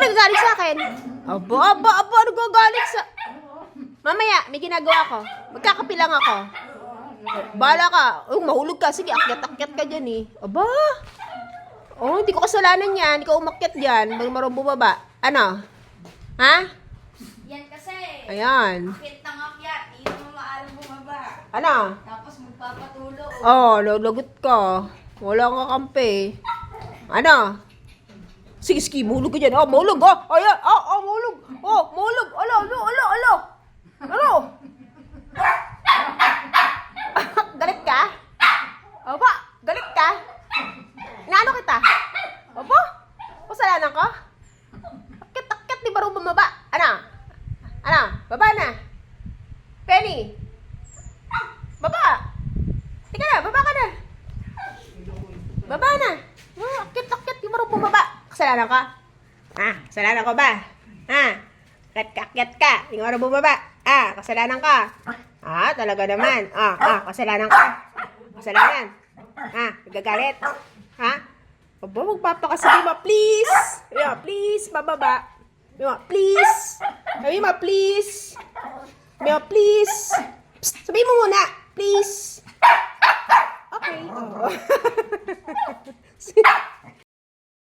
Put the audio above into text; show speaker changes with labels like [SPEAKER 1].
[SPEAKER 1] nagagalit sa akin? Aba, ano gagalit sa... Mamaya, may ginagawa ko. Magkakapi lang ako. Bahala ka. Mahulog ka. Sige, akyat-akyat ka dyan eh. Aba. Hindi ko kasalanan yan. Ikaw umakyat dyan. Marunong bumaba. Ano? Ha?
[SPEAKER 2] Yan kasi.
[SPEAKER 1] Ayan.
[SPEAKER 2] Akit ng akyat. Hindi naman maalam bumaba.
[SPEAKER 1] Ano?
[SPEAKER 2] Tapos magpapatulo.
[SPEAKER 1] Lagot ka. Wala kang kakampi. Ano? Sige, mahulog ka dyan. Mahulog, Ayan, mahulog. Mahulog. Alo. Galit ka? Aba, galit ka? Inaano kita? Aba, kasalanan ka? Akit, di ba rin bumaba? Ano? Baba na. Penny. Baba. Tika na, baba ka na. Baba na. Akit, di ba rin bumaba? Kasalanan ka? Kasalanan ko ba? Akyat ka. Di ba rin bumaba? Kasalanan ka. Talaga naman. Kasalanan ka. Kasalanan. Nagagalit. Aba, magpapakasali ma, please. Please, bababa. Please. Sabi ma, please. Please. Psst, sabihin mo muna.